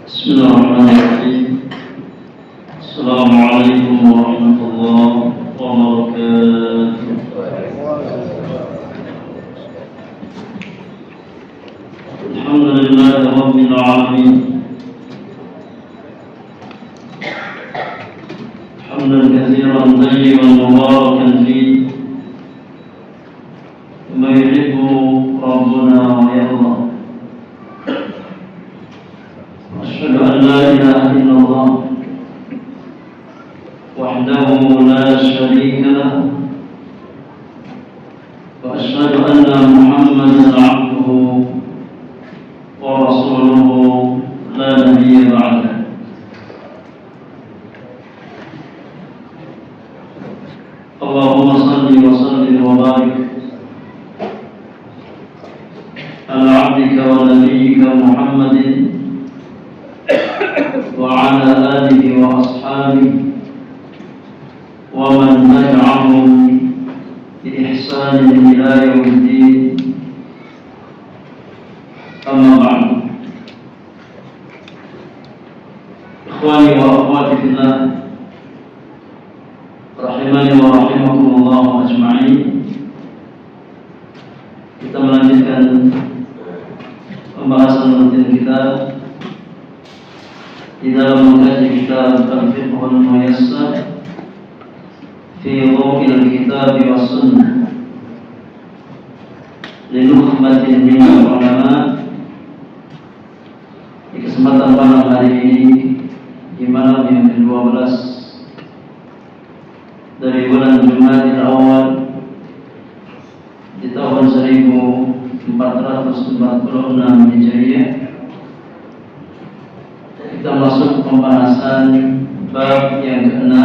بسم الله الرحمن الرحيم. السلام عليكم ورحمة الله وبركاته. الحمد لله رب العالمين، حمدا كثيرا طيبا مباركا فيه كما يحب ربنا ويرضى. أشهد أن لا إله إلا الله وحده لا شريك له، وأشهد أن محمدا عبده ورسوله لا نبي بعده. اللهم صل وسلم وبارك على عبدك ونبيك محمد وعلى آله وأصحابه ومن تبعهم بإحسان إلى يوم الدين. أما بعد، إخواني وأخواتي في الله rahimani wa rahimakumullah ajma'in. Kita melanjutkan pembahasan rutin kita di dalam mengkaji kitab Al-Fiqhul Muyassar fi Dhaw'il Kitab was Sunnah li nukhbatin min ulama. Di kesempatan malam hari ini, di malam yang ke-12 dari bulan Jumadil Awal di tahun 1446 Hijriah, kita masuk pembahasan bab yang ke-6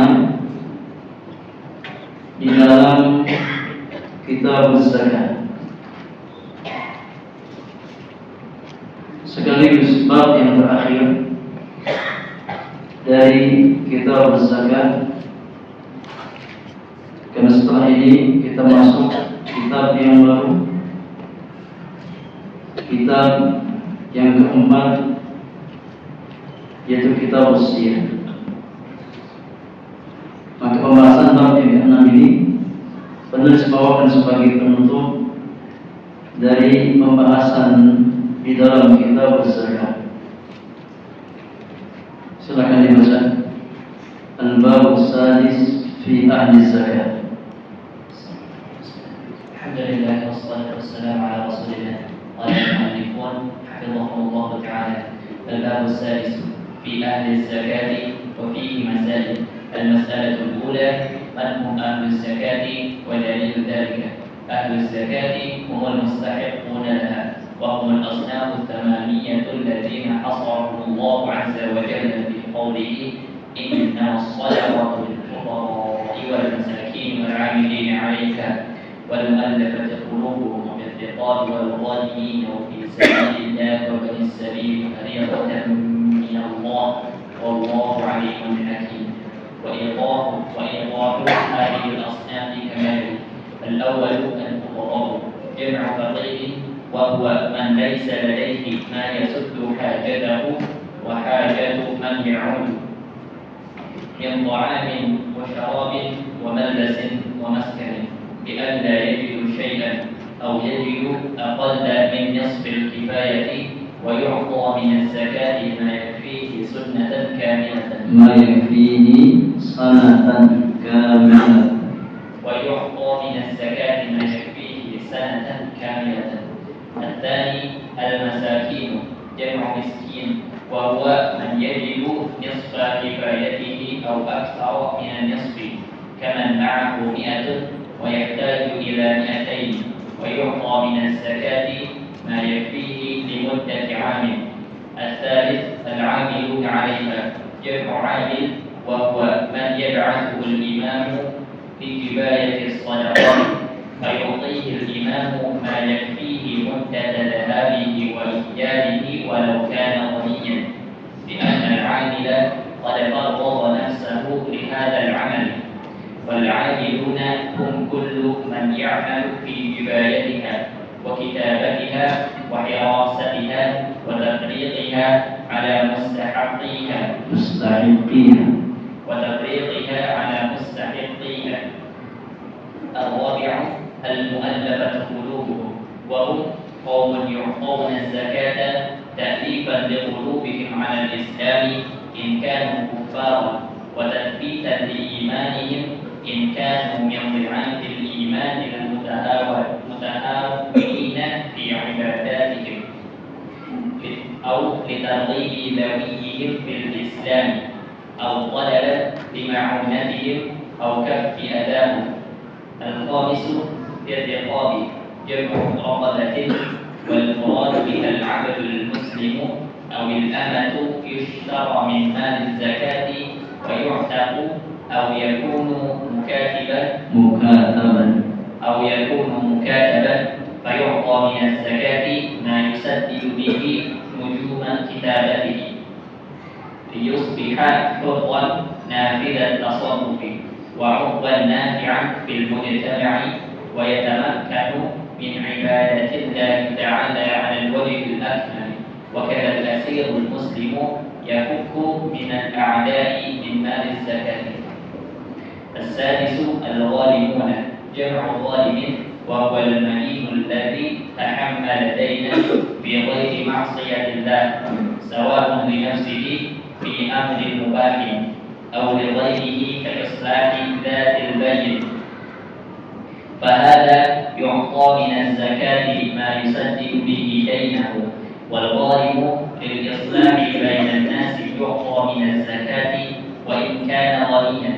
di dalam kitab zakat, sekaligus bab yang terakhir dari kitab zakat. Karena setelah ini kita masuk kitab yang baru, kitab yang keempat, yaitu kitab Wasiyah. Maka pembahasan bab yang ke-6 ini penulis bawakan sebagai penutup dari pembahasan di dalam kitab zakat. Silakan dibaca. Al-Bab Sadis fi Ahli Zakat. Alhamdulillah wassalatu wassalamu ala rasulillah. Qala al-mu'allifun hafizahumullah ta'ala. Al-bab as-sadis fi ahli az-zakati wa fihi masail. Al-mas'alatu al-ula man hum ahli az-zakati wa dalil dhalika. Ahli az-zakati hum al-mustahiquna laha wa hum al-asnaf ath-thamaniyah alladhina hasarahum Allah 'azza wa jalla fi qawlihi inna as-sadaqata lil-fuqara wal-masakin wal-'amilin 'alayha والمؤلفة قلوبهم وفي الرقاب والغالمين وفي سبيل الله وبني السبيل فريضة من الله والله عليم حكيم. وإيضاح هذه الأصناف كما يلي: الأول الفقراء جمع فقير، وهو من ليس لديه ما يسد حاجته وحاجة من يعود من طعام وشراب وملبس ومسكن، بأن لا يجد شيئا أو يجد أقل من نصف الكفاية، ويعطى من الزكاة ما يكفيه سنة كاملة. ويعطى من الزكاة ما يكفيه سنة كاملة. الثاني المساكين جمع مسكين، وهو من يجد نصف كفايته أو أكثر من النصف، كمن معه 100 ويحتاج إلى 200، ويعطى من الزكاة ما يكفيه لمدة عام. الثالث العاملون عليها جمع عامل، وهو من يبعثه الإمام بجباية الصدقات فيعطيه الإمام ما يكفيه مدة ذهابه وإيجابه ولو كان غنيا، لأن العامل قد فرض نفسه لهذا العمل. والعاملون هم كل من يعمل في جبايتها وكتابتها وحراستها وتفريقها على مستحقيها وتفريقها على مستحقيها. الرابع المؤلفة قلوبهم، وهم قوم يعطون الزكاة تأليفا لقلوبهم على الإسلام إن كانوا كفارا، وتثبيتا لإيمانهم إن كانوا من ضعاف الإيمان المتهاونين في عباداتهم، أو لترغيب ذويهم في الإسلام، أو طلبا لمعونتهم أو كف أذاهم. الخامس الرقاب، جمع رقبة، والمراد بها العبد المسلم أو الأمة يشترى من مال الزكاة ويعتق، أو يكون مكاتبا فيعطى من الزكاة ما يسدد به نجوم كتابته ليصبح حرا نافذ التصرف وعضوا نافعا في المجتمع، ويتمكن من عبادة الله تعالى على الوجه الأكمل. وكذا الأسير المسلم يفك من الأعداء من مال الزكاة. السادس الغالمون، جمع ظالم، وهو المدين الذي تحمل دينا بغير معصية الله، سواء لنفسه في أمر مباح أو لغيره كإصلاح ذات البين، فهذا يعطى من الزكاة ما يسدد به دينه. والغالم للإصلاح بين الناس يعطى من الزكاة وإن كان غنيا.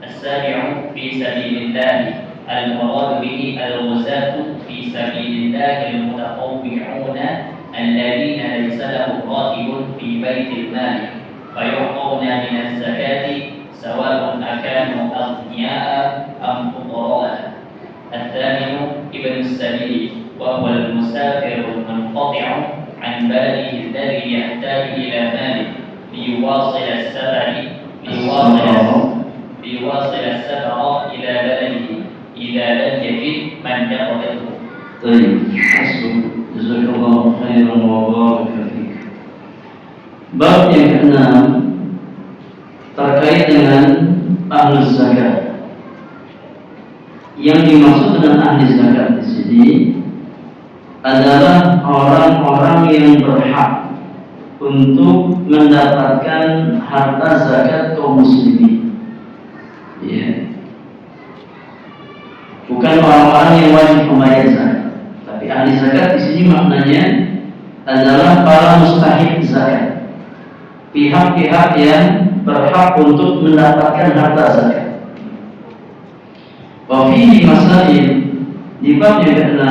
السابع في سبيل الله، المراد به الغزاة في سبيل الله المتطوعون الذين ليس لهم راتب في بيت المال، فيعطون من الزكاة سواء أكانوا أغنياء أم فقراء. الثامن ابن السبيل، وهو المسافر المنقطع عن بلده الذي يحتاج إلى ماله ليواصل السفر إلى بلده إذا لم يجد من يقبله. طيب، حسن. Jazakallahu khairan wa baraka fik. Bab yang keenam terkait dengan ahli zakat. Yang dimaksud dengan ahli zakat di sini adalah orang-orang yang berhak untuk mendapatkan harta zakat kaum muslimin. Ya. Bukan orang-orang yang wajib membayar zakat, tapi ahli zakat di sini maknanya adalah para mustahik zakat, pihak-pihak yang berhak untuk mendapatkan harta zakat. Wa fihi masail, di bab yang ke-6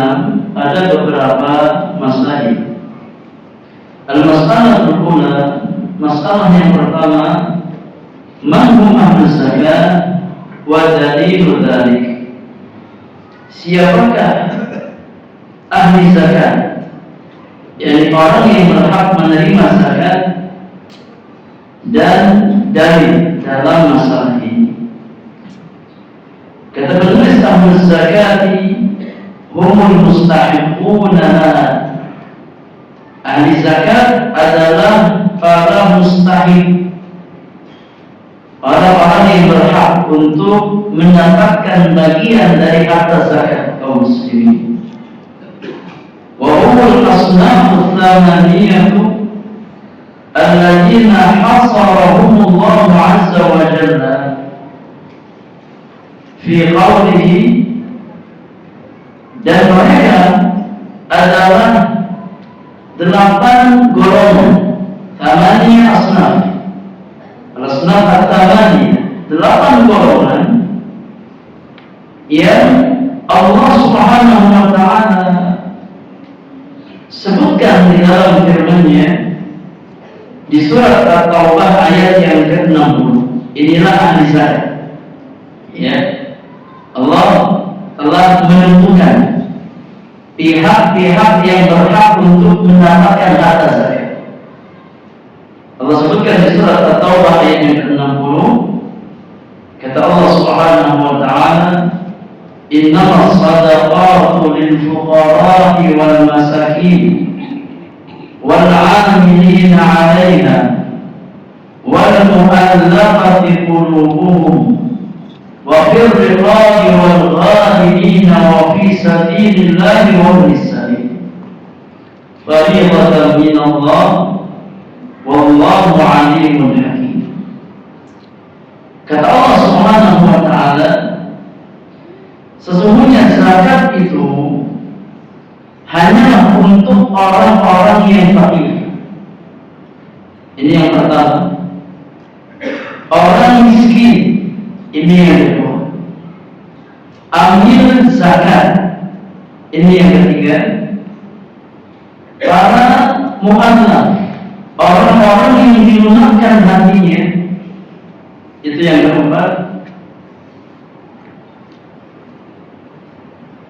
ada beberapa masail. Al-masalah al-ula, masalah yang pertama, man hum ahli zakat wa dalilu dzalik. Siapakah ahli zakat? yakni orang yang berhak menerima zakat, dan dalil dalam masalah ini. Kata penulis, ahli zakati humul mustahiquna. Ahli zakat adalah para mustahik, orang-orang yang berhak untuk mendapatkan bagian dari harta zakat kaum muslimin. Wa humul asnafut thamaniyatu alladzina hasarahumullah azza wa jalla fi qawlihi, dan mereka adalah 8 golongan, thamaniyah asnaf. Al-asnaf at-thamaniyah, 8 golongan yang Allah Subhanahu wa ta'ala sebutkan di dalam firman-Nya di surat At-Taubah ayat yang ke-60. Inilah ahli zakat. Ya, Allah telah menentukan pihak-pihak yang berhak untuk mendapatkan harta zakat. Allah sebutkan di surat At-Taubah ayat yang ke-60. Kata Allah Subhanahu wa ta'ala, innamas shadaqatu lil fuqara'i wal masakin والعاملين عليها والمؤلفة قلوبهم وفي الرقاب والغارمين وفي سبيل الله وابن السبيل فريضة من الله والله عليم حكيم. Kata Allah Subhanahu wa taala, sesungguhnya zakat itu hanya untuk orang-orang yang fakir. Ini yang pertama. Orang miskin, ini yang kedua. Amil zakat, ini yang ketiga. Para mu'allaf, orang-orang yang dilunakkan hatinya, itu yang keempat.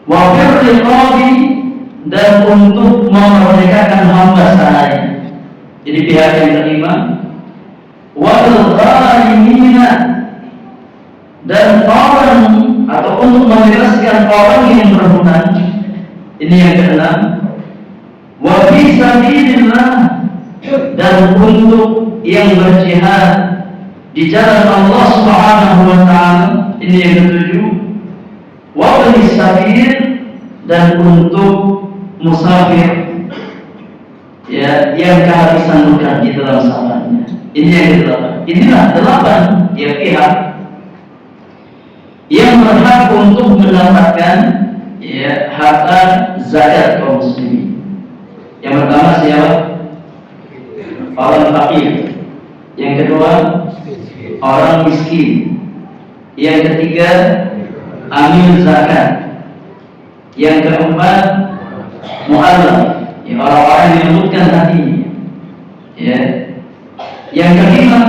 Wa fir riqabi, dan untuk memerdekakan hamba sahaya. Jadi pihak yang kelima. Wal gharimina, dan orang atau untuk membebaskan orang yang berhutang. Ini yang keenam. Wa fi sabilillah, dan untuk yang berjihad di jalan Allah Subhanahu wa taala. Ini yang ketujuh. Wa ibn sabil, dan untuk musafir ya yang kehabisan luka di dalam safarnya. Ini yang kedelapan. Inilah 8 ya pihak yang berhak untuk mendapatkan ya harta zakat kaum muslimin. Yang pertama siapa? Orang fakir. Yang kedua orang miskin. Yang ketiga amil zakat. Yang keempat mu'allaf, ya, orang-orang yang lembutkan hatinya. Ya. Yang kelima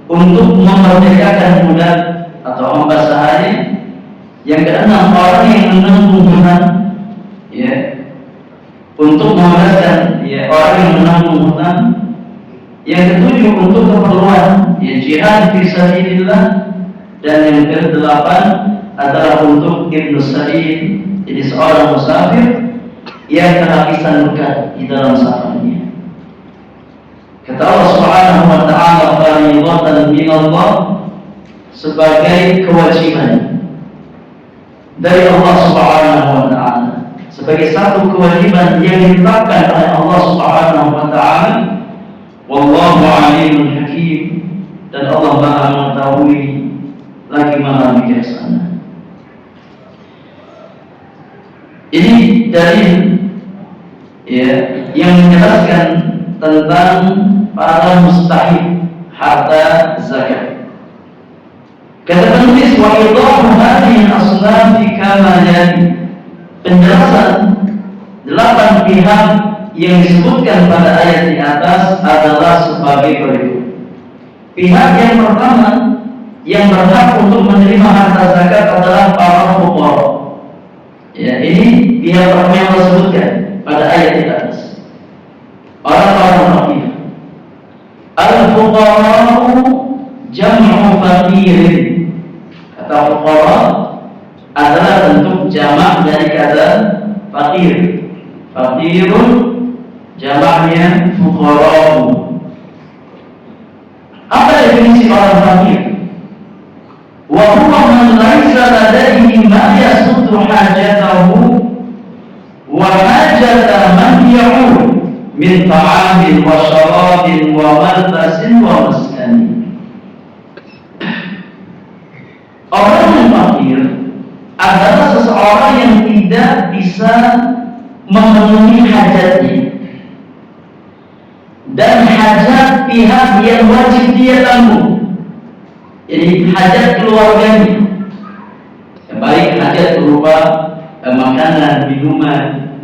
untuk memerdekakan budak atau hamba sahaya. Yang keenam orang yang menanggung hutang, ya, untuk membebaskan ya orang yang menanggung hutang. Yang ketujuh untuk keperluan ya jihad fi sabilillah. Dan yang kedelapan adalah untuk ibnu sabil, jadi seorang musafir yang kehabisan luka di dalam safarnya. Kata Allah Subhanahu wa taala, fariidatan min Allah, sebagai kewajiban dari Allah Subhanahu wa taala, sebagai satu kewajiban yang ditetapkan oleh Allah Subhanahu wa taala. Wallahu alimun hakim, dan Allah Maha mengetahui lagi Maha bijaksana. Ini dalil ya yang menjelaskan tentang para mustahik harta zakat. Kata penulis, wa idahu hadhihi al-asnaf kama yali, penjelasan 8 pihak yang disebutkan pada ayat di atas adalah sebagai berikut. Pihak yang pertama yang berhak untuk menerima harta zakat adalah para fuqara. Ya, ini pihak pertama yang disebutkan pada ayat di atas. Orang-orang fakir. Al-fuqara'u jam'u faqirin. Kata fuqara adalah bentuk jamak dari kata fakir. Fakirun jamaknya fuqara'u. Apa definisi orang fakir? Wa huwa man laisa ladaihi ma yasuddu hajatahu wa hajata man ya'ud min ta'amin wa syarabin wa malbasin wa maskanin. Orang yang fakir adalah seseorang yang tidak bisa memenuhi hajatnya dan hajat pihak yang wajib dia tanggung. Jadi hajat keluarganya, baik hajat berupa makanan, minuman,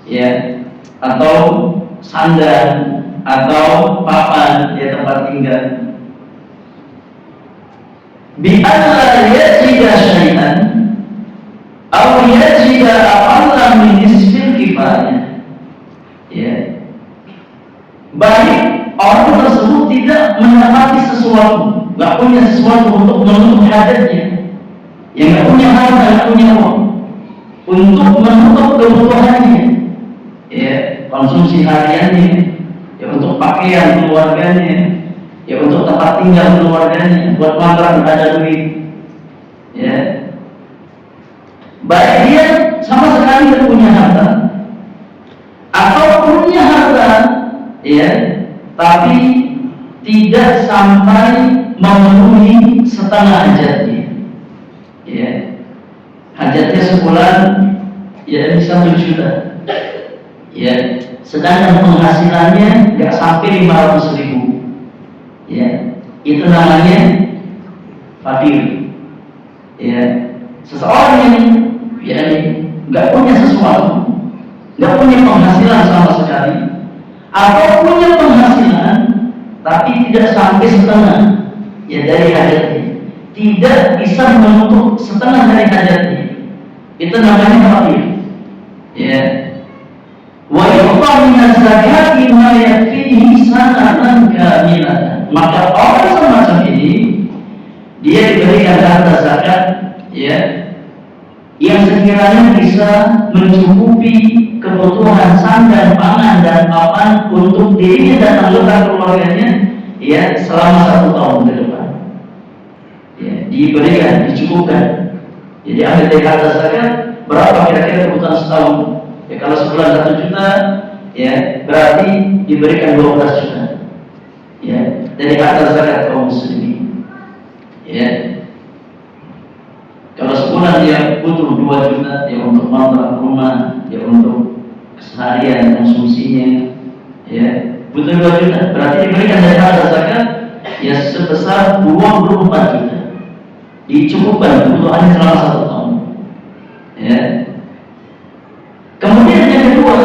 ya, atau sandal, atau papan, ya, tempat tinggal. Bi alla yajida syai'an aw yajida aqalla min nisfil kifayah. Ya. Baik orang tersebut tidak mendapati sesuatu, nggak punya sesuatu untuk menutup hajatnya, yang nggak punya harta, nggak punya uang untuk menutup kebutuhannya, ya, konsumsi hariannya, ya untuk pakaian keluarganya, ya untuk tempat tinggal keluarganya, buat makan ada duit, ya. Baik dia sama sekali tidak punya harta, atau punya harta, ya, tapi tidak sampai memenuhi setengah hajatnya, ya. Hajatnya sebulan, ya bisa 1 juta, ya. Sedangkan penghasilannya nggak sampai 500.000, ya. Itu namanya fakir, ya. Seseorang yang nggak punya sesuatu, nggak punya penghasilan sama sekali, atau punya penghasilan tapi tidak sampai setengah, ya, dari hajatnya, tidak bisa menutup setengah dari hajatnya, itu namanya fakir, ya. Wa yu'ta min zakati ma yakfihi sanatan kamilatan. Maka orang semacam ini dia diberikan harta zakat, ya, yang sekiranya bisa mencukupi kebutuhan sandang, pangan dan papan untuk dirinya dan anggota keluarganya, ya, selama 1 tahun ke depan, ya, diberikan, dicukupkan. Jadi ambil dari harta zakat, berapa kira-kira kebutuhan setahun? Ya, kalau sebulan 1 juta, ya, berarti diberikan 12 juta, ya, dari harta zakat kaum muslimin, ya. Kalau sebulan dia butuh 2 juta, ya, untuk kontrak rumah, ya, untuk keseharian konsumsinya, ya, butuh 2 juta, berarti diberikan dari harta zakat, ya, sebesar 24 juta, dicukupkan kebutuhannya selama 1 tahun, ya. Kemudian yang kedua,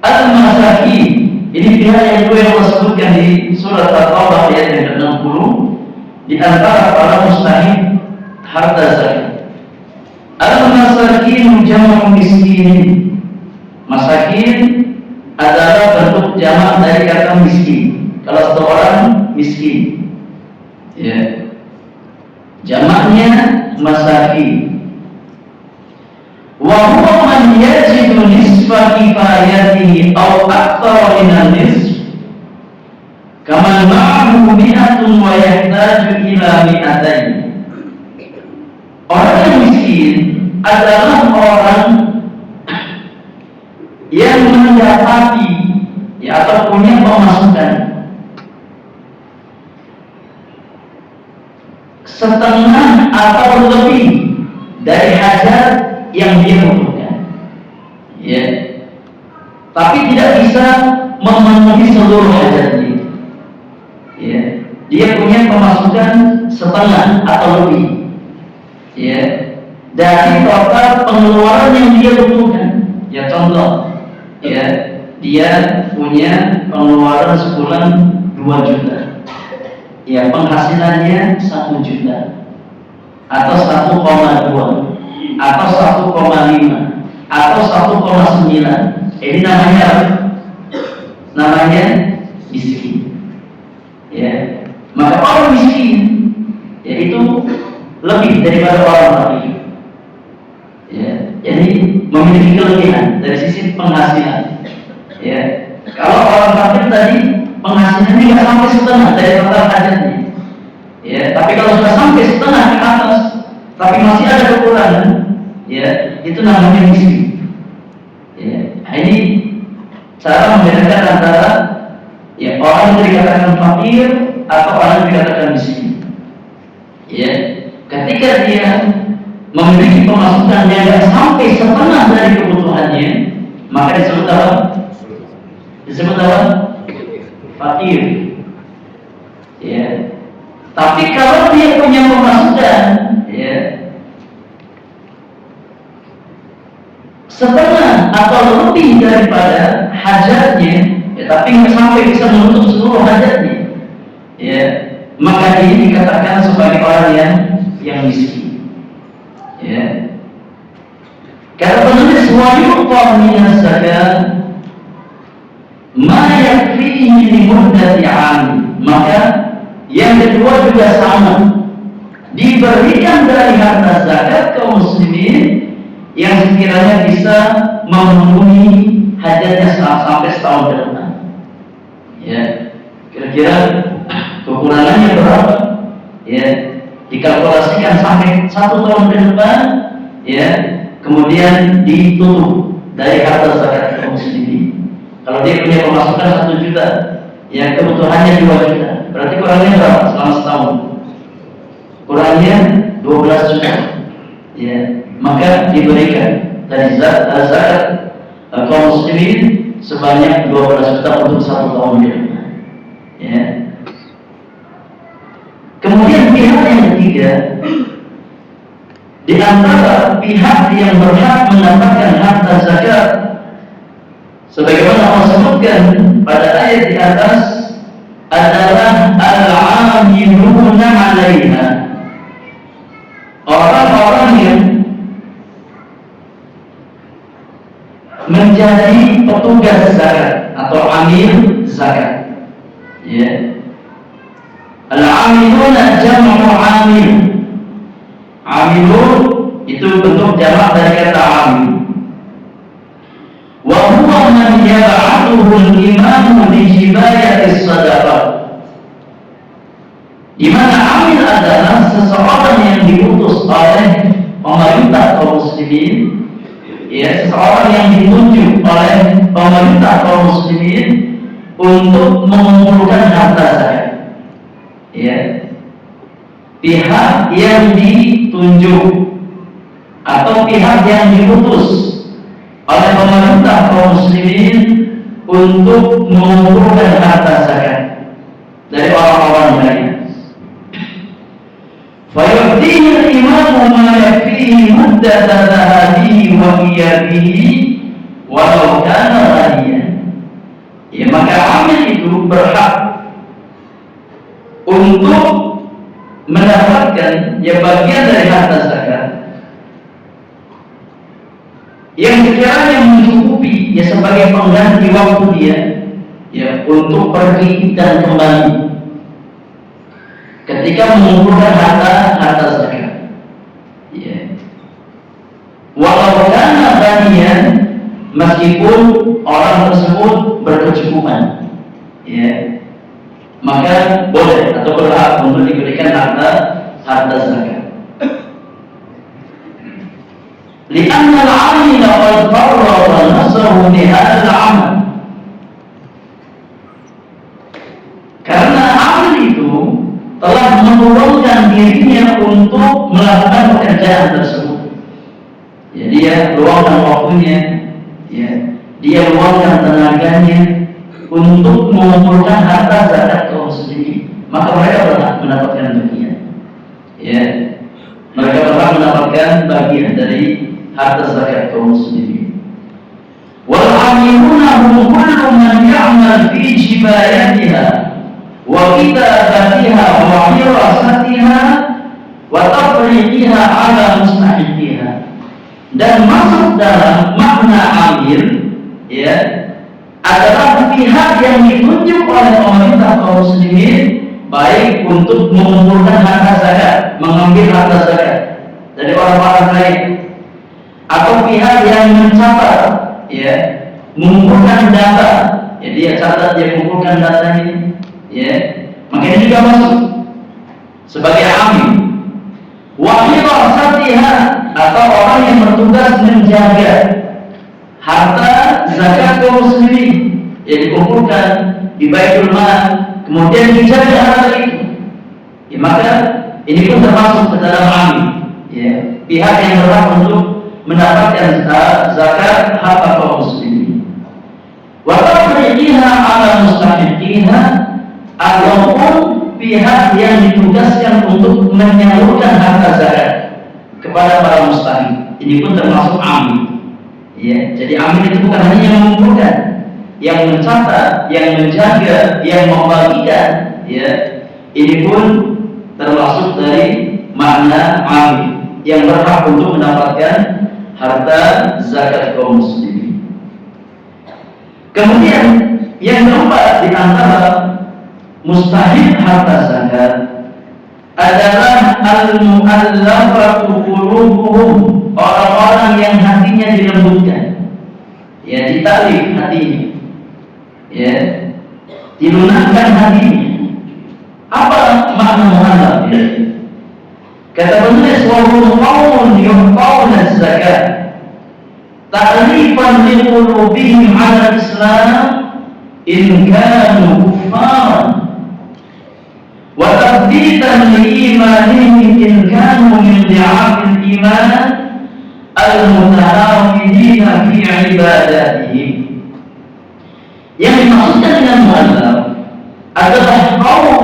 al-masakin. Ini pihak yang kedua yang Allah sebutkan di surat At-Taubah ayat yang ke-60, di antara para mustahik harta zakat. Al-masakin jamak miskin. Masakin adalah bentuk jamak dari kata miskin. Kalau seorang miskin, ya, jamaknya masakin. Wa huwa man yajidu nisfa kifayatihi aw aktsara min an-nisf kama ma'ahu mi'atun wa yahtaju ila mi'atain. Orang yang miskin adalah orang yang mendapati, ya, atau punya pemasukan setengah atau lebih dari hajat yang dia butuhkan, ya, tapi tidak bisa memenuhi seluruh hajatnya, ya. Dia punya pemasukan setengah atau lebih, ya, dari total pengeluaran yang dia butuhkan. Ya, contoh, ya, dia punya pengeluaran sebulan 2 juta, ya, penghasilannya 1 juta atau 1,2 atau 1,5 atau 1,9. Ini namanya apa? Namanya miskin, ya. Maka orang miskin, yaitu lebih daripada orang fakir, ya. Jadi memiliki kelebihan dari sisi penghasilan, ya. Kalau orang fakir tadi penghasilannya nggak sampai setengah dari total hajatnya, ya. Tapi kalau sudah sampai setengah ke atas, tapi masih ada kekurangan, ya, itu namanya miskin, ya. Nah, ini cara membedakan antara, ya, orang yang dikatakan fakir atau orang yang dikatakan miskin, ya. Ketika dia memiliki pemasukan yang tidak sampai setengah dari kebutuhannya, maka disebut apa? Disebut apa? Fakir, ya. Tapi kalau dia punya pemasukan, ya, setengah atau lebih daripada hajatnya, ya, tapi nggak sampai bisa menutup seluruh hajatnya, ya, maka ini dikatakan sebagai orang yang miskin, ya. Kata penulis, wa yu'ta minas zakat ma yakfihi li muddati 'am. Maka yang kedua juga sama, diberikan dari harta zakat kaum muslimin yang sekiranya bisa memenuhi hajatnya sampai setahun ke depan, Ya, kira-kira kekurangannya berapa? Ya, dikalkulasikan sampai 1 tahun ke depan, ya, kemudian ditutup dari harta zakat kaum muslimin. Kalau dia punya pemasukan 1 juta, ya kebutuhannya 2 juta, berarti kurangnya berapa selama setahun? Kurangnya 12 juta. Ya, maka diberikan dari zakat kaum muslimin sebanyak 12 juta untuk 1 tahun ke depan. Ya. Kemudian pihak yang ketiga, di antara pihak yang berhak mendapatkan harta zakat, sebagaimana Allah sebutkan pada ayat di atas, adalah al-'amiluna 'alaiha, orang-orang yang menjadi petugas zakat atau amil zakat. Ya. Al-'amiluna jam'u 'amil. Amilun itu bentuk jamak dari kata amil. Wa huwa man yab'athuhu al-imamu li jibayatis shadaqah. Di mana amil adalah seseorang yang diutus oleh pemerintah kaum muslimin, ya, seseorang yang ditunjuk oleh pemerintah kaum muslimin untuk mengumpulkan harta zakat. Ya, pihak yang ditunjuk atau pihak yang diutus oleh pemerintah kaum muslimin untuk mengumpulkan harta zakat dari orang-orang lain. Fayu'tihi al-imamu ma yakfihi muddata dhahabihi wa iyabihi walau kana ghaniyan. Ya, maka amil itu berhak untuk mendapatkan ya bagian dari harta zakat yang sekiranya mencukupi ya sebagai pengganti waktu dia ya untuk pergi dan kembali ketika mengumpulkan harta zakat. Ya. Walau kana ghaniyan, meskipun orang tersebut berkecukupan, ya, maka boleh atau berhak untuk diberikan harta zakat. Li'anna al-'amila qad farraga nafsahu li hadzal 'amal. Karena amil itu telah menurunkan dirinya untuk melakukan pekerjaan tersebut. Ya, dia luangkan waktunya, ya, dia luangkan tenaganya untuk mengumpulkan harta zakat kaum muslimin, maka mereka berhak mendapatkan bagian. Ya, mereka berhak mendapatkan bagian dari harta zakat kaum muslimin. Wal 'amiluna hum kullu man ya'mal fi jibayatiha wa kitabatiha wa hirasatiha wa tafriqiha 'ala mustahiqiha. Dan masuk dalam makna amil, ya, adalah pihak yang ditunjuk oleh pemerintah kaum muslimin baik untuk mengumpulkan harta zakat, mengambil harta zakat dari orang-orang lain, atau pihak yang mencatat, ya, mengumpulkan data, ya, dia catat, dia mengumpulkan datanya, ya, makanya juga masuk sebagai amil. Wahirasatiha, atau orang yang bertugas menjaga harta zakat kaum muslimin yang dikumpulkan di Baitul Mal, kemudian dijaga harta itu, ya, maka ini pun termasuk ke dalam amil, ya, pihak yang berhak untuk mendapatkan zakat harta kaum muslimin. Wa tafriqiha 'ala mustahiqiha, ataupun pihak yang ditugaskan untuk menyalurkan harta zakat kepada para mustahik. Ini pun termasuk amil. Ya, jadi amil itu bukan hanya yang mengumpulkan, yang mencatat, yang menjaga, yang membagikan, ya. Ini pun termasuk dari makna amil yang berhak untuk mendapatkan harta zakat kaum muslimin. Kemudian yang keempat di antara mustahik harta zakat adalah al-mu'allafatu qulubuhum, orang-orang yang hatinya dilembutkan, ya, ditalif hatinya, ya, dilunakkan hatinya. Apa makna mu'allaf ya? Kata penulis, wa hum qaumun yu'tawna zakat ta'rifan li qulubihim 'ala al-islam in kanu kuffaran wa tabditan li imanihim in kanu min di'afil iman al-mutahawidina fi ibadatihim. Yang dimaksudkan dengan mu'allaf adalah kaum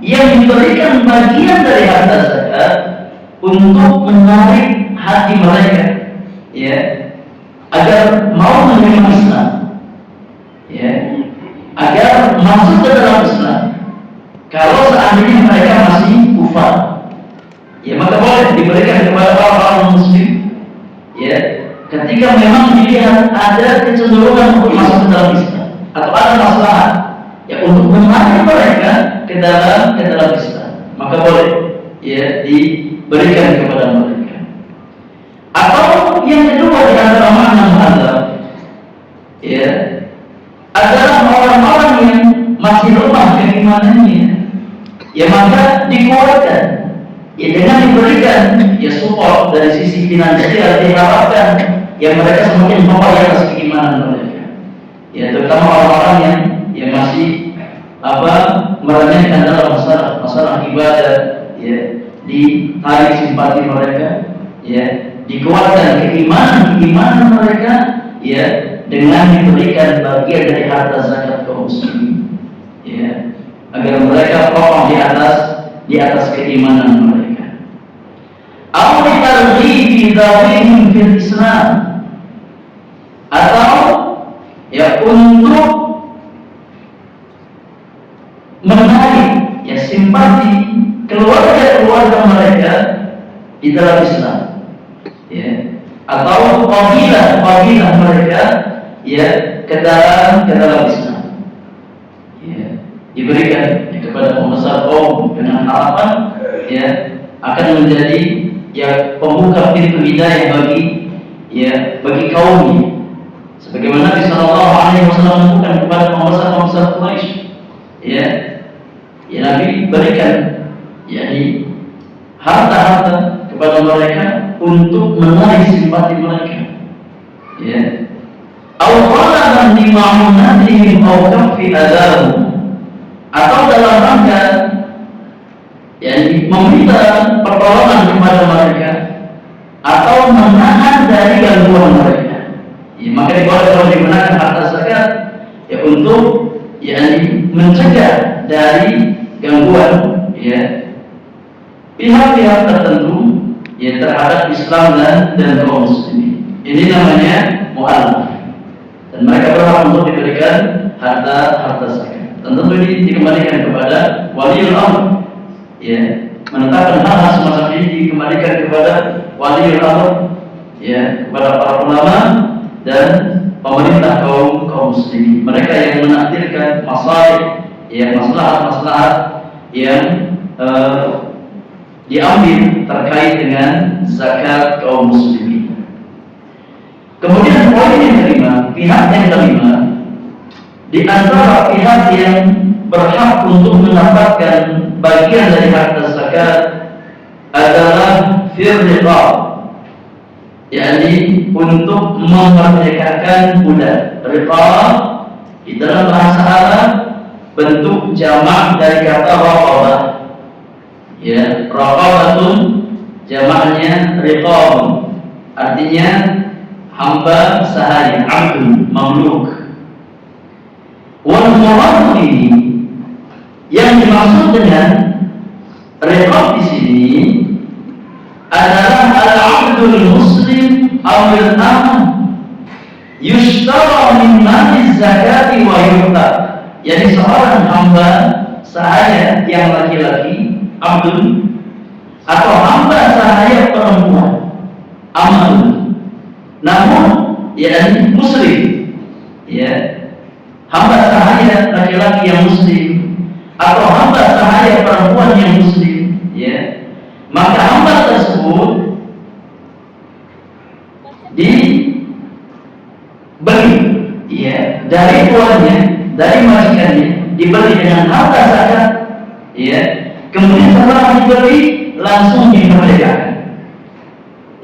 yang diberikan bagian dari harta zakat untuk menarik hati mereka, ya, agar mau menerima Islam, ya, agar masuk ke dalam Islam. Kalau seandainya mereka masih kufar, ya maka boleh diberikan kepada orang-orang muslim, ya, ketika memang dilihat ada kecenderungan untuk masuk ke dalam Islam atau ada masalah, ya, untuk menarik mereka ke dalam Islam, maka boleh, ya, diberikan kepada mereka. Atau yang kedua di antara makna mu'allaf, ya, adalah orang-orang yang masih lemah keimanannya, ya, maka dikuatkan, ya, dengan diberikan, ya, support dari sisi finansial, diharapkan, ya, mereka semakin kokoh di atas keimanan mereka, ya, terutama orang-orang yang masih meremehkan dalam masalah ibadah, ya, ditarik simpati mereka, ya, dikuatkan keimanan mereka, ya, dengan diberikan bagian dari harta zakat kaum muslimin, ya, agar mereka kokoh di atas keimanan mereka. Atau ditarghibi dzawihim fil Islam, atau, ya, untuk menarik, ya, simpati keluarga mereka di dalam Islam, ya, atau kabilah mereka, ya, ke dalam Islam, ya, diberikan, ya, kepada pembesar kaum dengan harapan, ya, akan menjadi, ya, pembuka pintu hidayah bagi kaumnya, sebagaimana Nabi sallallahu alaihi wasallam lakukan kepada pembesar Quraisy, ya, Nabi berikan, yakni harta kepada mereka untuk menarik simpati mereka, ya, awqalan lima'unatihim aw kafi adahum, atau dalam rangka, yakni meminta pertolongan kepada mereka atau menahan dari gangguan mereka, ya, maka kalau digunakan harta zakat, ya, untuk, yakni mencegah dari gangguan, ya, pihak-pihak tertentu, ya, terhadap Islam dan kaum muslimin. Ini namanya mu'allaf, dan mereka berhak untuk diberikan harta zakat. Tentu ini dikembalikan kepada waliul amr, ya, menetapkan hal semacam ini dikembalikan kepada waliul amr, ya, kepada para ulama dan pemerintah kaum muslimin. Mereka yang menakdirkan masalih, ya, maslahat yang diambil terkait dengan zakat kaum muslimin. Kemudian poin yang kelima, pihak yang kelima, di antara pihak yang berhak untuk mendapatkan bagian dari harta zakat adalah firriqab, yakni untuk memerdekakan budak. Riqab di dalam bahasa Arab bentuk jamak dari kata raqabah, ya, raqabatun jamaknya riqab, artinya hamba sahaya, abdun, mamluk. Wal murad ini, yang dimaksud dengan riqab di sini adalah al-abdul muslim awil am yushtara min mali zakati wa yu'ta, yakni seorang hamba sahaya yang laki-laki, abdul, atau hamba sahaya perempuan, amal, namun, yakni muslim, ya, hamba sahaya laki-laki yang muslim atau hamba sahaya perempuan yang muslim, ya, maka hamba tersebut dibeli, ya, dari tuannya, dari majikannya, dibeli dengan harta zakat, ya, kemudian setelah diberi langsung dimerdekakan.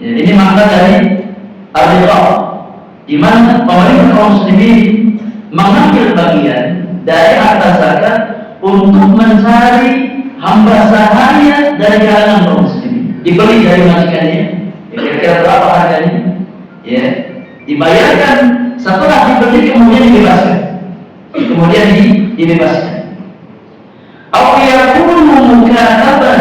Ya, ini makna dari al-riqab, di mana pemerintah kaum muslimin mengambil bagian dari harta zakat untuk mencari hamba sahaya dari kalangan kaum muslimin, dibeli dari majikannya. Kira-kira berapa harganya? Ya, dibayarkan, setelah dibeli kemudian dibebaskan. Dibebaskan. Aw yakunu mukataban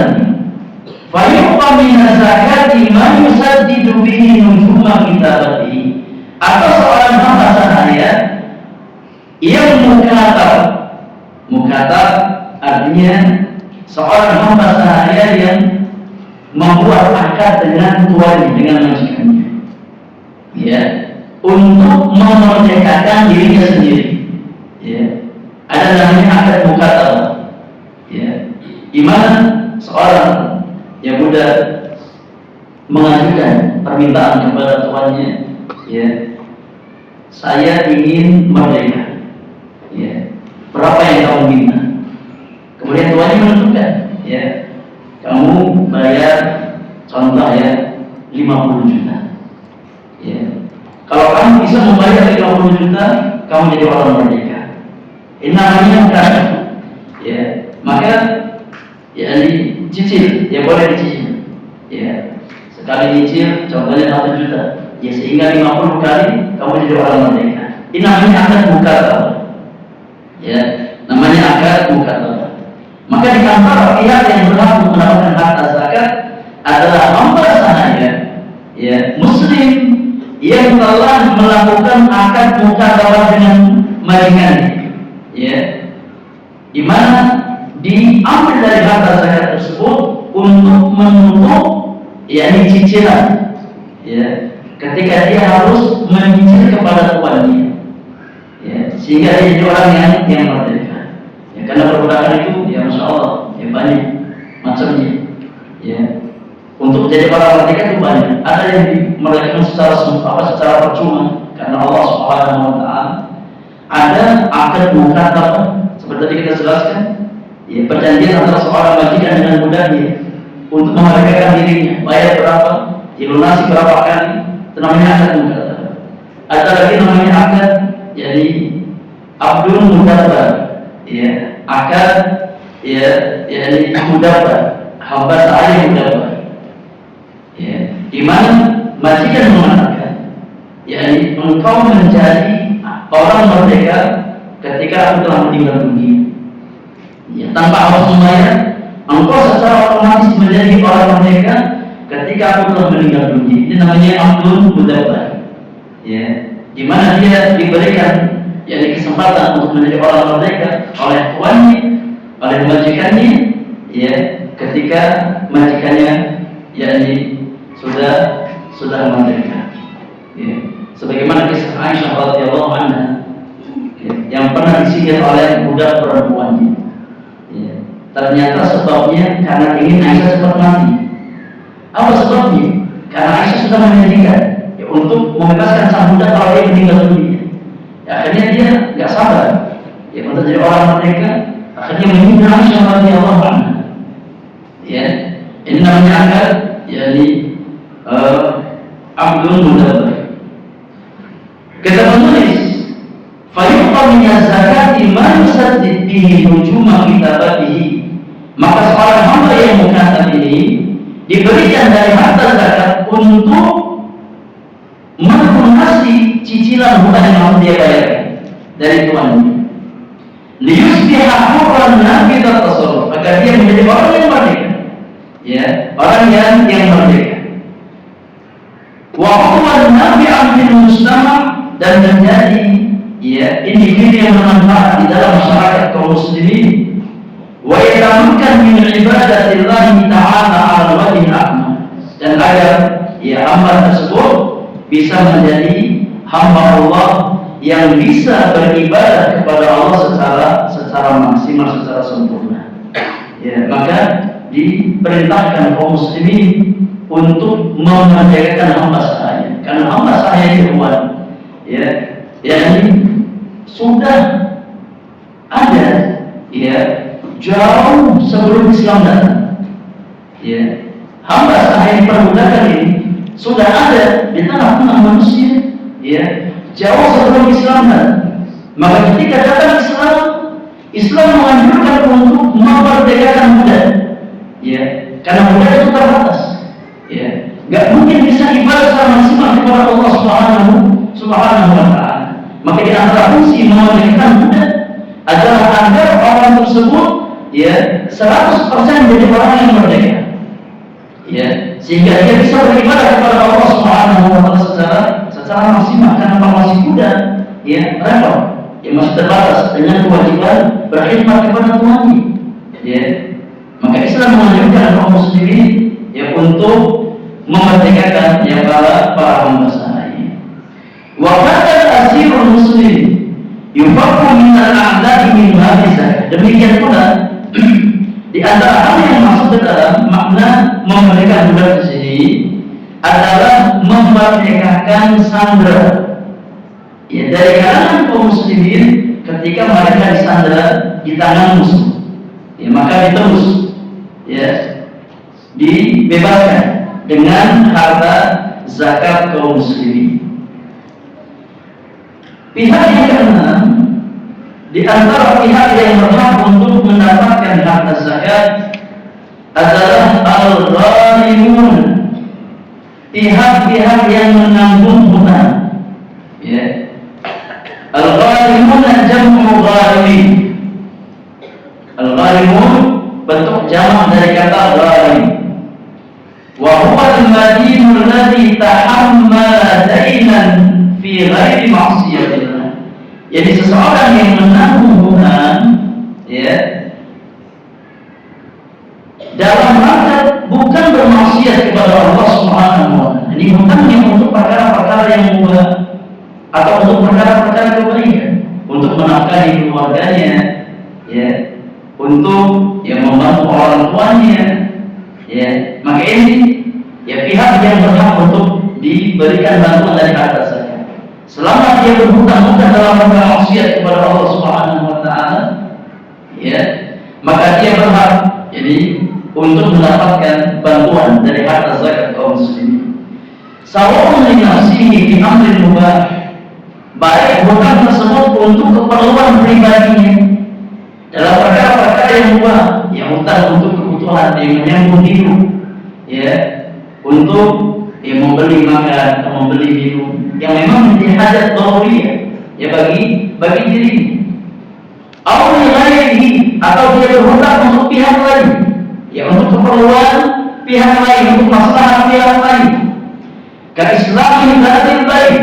fa yuqta min zakati ma yusaddidu bihi nujuma kitabati, atau seorang hamba sahaya yang mukatab artinya seorang hamba sahaya yang membuat akad dengan tuannya, dengan majikannya, ya, untuk memerdekakan dirinya sendiri. Ya, ada namanya akad mukatab, ya, di mana seorang yang muda mengajukan permintaan kepada tuannya, ya, saya ingin merdeka, ya, berapa yang kamu minta? Kemudian tuannya menentukan, ya, kamu bayar contoh ya 50 juta, ya, kalau kamu bisa membayar 50 juta, kamu jadi orang merdeka. Ini namanya mukatab, ya, maka ya dicicil, ya boleh dicicil, ya, sekali nyicil contohnya 1 juta, ya, sehingga 50 kali kamu jadi orang merdeka. Ini namanya akad mukatab, ya, namanya akad mukatab. Maka di antara pihak yang berhak mendapatkan harta zakat adalah hamba sahaya, ya, muslim yang telah melakukan akad mukatab dengan majikannya, ya, di mana diambil dari harta zakat tersebut untuk menutup, yakni cicilan, ya, ketika dia harus menyicil kepada tuannya, ya, sehingga dia jadi orang yang merdeka. Ya, karena perbudakan itu, ya, masya Allah, ya, banyak macamnya, ya. Untuk menjadi orang merdeka itu banyak. Ada yang dimerdekakan secara percuma karena Allah Subhanahu wa Ta'ala. Ada akad mukatab, seperti tadi kita jelaskan, ya, perjanjian antara seorang majikan dengan budaknya untuk memerdekakan dirinya, bayar berapa, dilunasi berapa kali, itu namanya akad mukatab. Ada lagi namanya akad, jadi abdul mudabbar, ya, akad, ya, jadi mudabbar, hamba sahaya mudabbar, ya, di mana majikan mengatakan, yakni engkau menjadi orang merdeka ketika aku telah meninggal dunia, ya, tanpa harus membayar, engkau secara otomatis menjadi orang merdeka ketika aku telah meninggal dunia. Ini namanya abdul mudabbar, ya, di mana dia diberikan, yakni kesempatan untuk menjadi orang merdeka oleh tuannya, oleh majikannya, ya, ketika majikannya, yakni sudah merdeka, ya. Sebagaimana kisah Aisyah radhiyallahu anha, ya, yang pernah disihir oleh budak perempuannya, ya. Ternyata sebabnya karena ingin Aisyah cepat mati. Apa sebabnya? Karena Aisyah sudah menjanjikan, ya, untuk membebaskan sang budak kalau dia meninggal dunia. Ya, akhirnya dia nggak sabar, ya, untuk jadi orang merdeka. Akhirnya menyinggung Aisyah radhiyallahu anha. Ya, ini namanya akad, yakni abdul mudabbar. Kata penulis, fayuqta min zakati ma yusaddid bihi nujuma kitabatihi, maka seorang hamba yang mukatab ini diberikan dari harta zakat untuk melunasi cicilan hutang yang harus dia bayarkan dari tuannya. Liyusbiha hurran nafidat tasarruf, agar dia menjadi orang yang merdeka, ya, orang yang merdeka. Wa huwa nafi'an fil mujtama', dan menjadi, ya, individu yang bermanfaat di dalam masyarakat kaum muslimin. Wa yatamakkan min ibadatillahi ta'ala 'ala wajhil akmal, dan agar, ya, hamba tersebut bisa menjadi hamba Allah yang bisa beribadah kepada Allah secara maksimal, secara sempurna. Ya, maka diperintahkan kaum muslimin untuk memerdekakan hamba sahaya, karena hamba sahaya hewan, ya, yang sudah ada ya, jauh sebelum Islam datang. Ya, hamba sahaya perbudakan ini sudah ada di tengah-tengah manusia, ya, jauh sebelum Islam datang. Maka ketika datang Islam, Islam menganjurkan untuk memerdekakan budak, ya, karena budak itu terbatas, ya, nggak mungkin bisa ibadah secara maksimal kepada Allah Subhanahu wa Ta'ala. Maka di antara fungsi memerdekakan budak adalah agar orang tersebut, ya, 100% menjadi orang yang merdeka, ya, sehingga dia bisa beribadah kepada Allah Subhanahu wa Ta'ala secara maksimal, karena masih muda, ya, repot, ya, masih terbatas dengan kewajiban berkhidmat kepada Tuhannya, ya. Maka Islam menganjurkan kaum muslimin, ya, untuk memerdekakan, ya, para hamba sahaya. Wa kadal asirul muslim yufaqu min al-a'da'i min hadhihi zakat. Demikian pula di antara hal yang masuk ke dalam makna memerdekakan budak di sini adalah memerdekakan sandera, ya, dari kalangan kaum muslimin ketika mereka disandera di tangan musuh, ya, maka ditebus, ya, dibebaskan dengan harta zakat kaum muslimin. Pihak yang keenam di antara pihak yang berhak untuk mendapatkan harta zakat adalah al-gharimun, pihak-pihak yang menanggung hutang, ya. Al-gharimun jam'u gharim. Al-gharimun bentuk jamak dari kata gharim. Wa huwa al-madinu alladhi tahammala dainan fi ghairi ma'siyatillah. Jadi seseorang yang menanggung hutang, ya, dalam rangka bukan bermaksiat kepada Allah Subhanahu wa Ta'ala. Ini hutangnya untuk perkara-perkara yang mubah atau untuk perkara-perkara kebaikan, untuk menafkahi keluarganya, ya, untuk, ya, membantu orang tuanya, ya. Maka ini, ya, pihak yang berhak untuk diberikan bantuan dari harta zakat. Selama dia berhutang bukan dalam rangka maksiat kepada Allah Subhanahu wa Ta'ala, ya, maka dia berhak, jadi, untuk mendapatkan bantuan dari harta zakat kaum muslimin. Sawa'un li nafsihi fi amrin mubah, baik hutang tersebut untuk keperluan pribadinya dalam perkara-perkara yang mubah, yang hutang untuk kebutuhan yang menyambung hidup, ya, untuk, ya, membeli makan atau membeli minum yang memang menjadi hajat daruriyah, ya, bagi dirinya. Atau dia berhutang untuk pihak lain, ya, untuk keperluan pihak lain, untuk masalah pihak lain. Kaislamin dzil bain,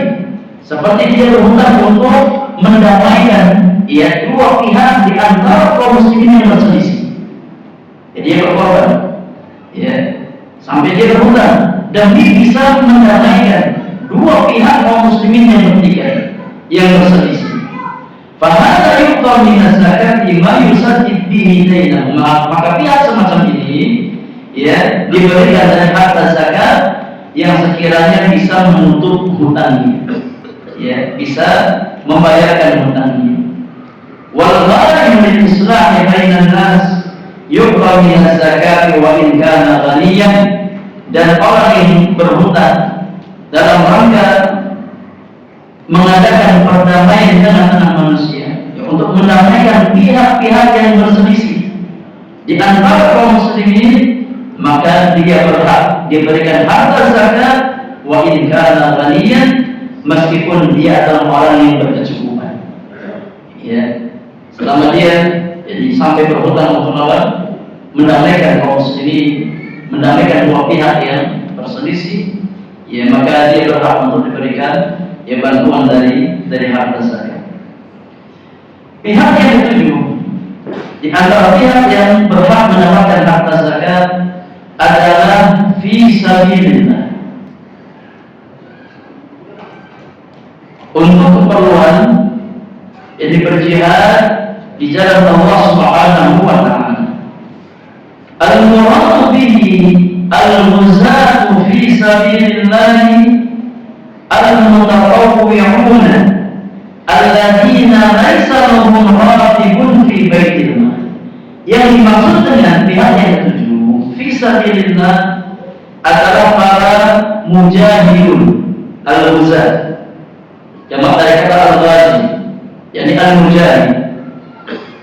seperti dia berhutang untuk mendamaikan, ya, dua pihak di antara kaum muslimin yang berselisih. Jadi dia berkorban, ya, sampai dia berhutang demi bisa mendamaikan dua pihak kaum muslimin yang bertikai, yang berselisih. Fahadha yuqta min az-zakati ma yusaddid bihi dainahum. Maka pihak semacam ini, ya, diberikan dari harta zakat yang sekiranya bisa menutup hutangnya, ya, bisa membayarkan hutangnya. Wal gharim min islahi bainan nas yuqta min az-zakati wa in kana ghaniyan. Dan orang yang berhutang dalam rangka mengadakan perdamaian di tengah-tengah manusia, ya, untuk mendamaikan pihak-pihak yang berselisih di antara kaum muslimin, maka dia berhak diberikan harta zakat wa in kana ghaniyan, meskipun dia adalah orang yang berkecukupan, ya, selama dia, jadi, sampai berhutang untuk mendamaikan kaum muslimin, mendamaikan dua pihak yang berselisih, ya, maka dia berhak untuk diberikan, ya, bantuan dari harta zakat. Pihak yang ketujuh di antara pihak yang berhak mendapatkan harta zakat adalah fi sabilillah, untuk keperluan, jadi, berjihad di jalan Allah Subhanahu wa Ta'ala. Al-muradu bihi al-muzatu fi sabilillah al-mutatawwi'una alladziina laysa lahum ratibun fi baitillah. Yang dimaksud dengan pihak yang ketujuh, fisabilillah adalah para mujahidun al-ghuzat. Jamak dari kata al-ghazi, yakni al-mujahid.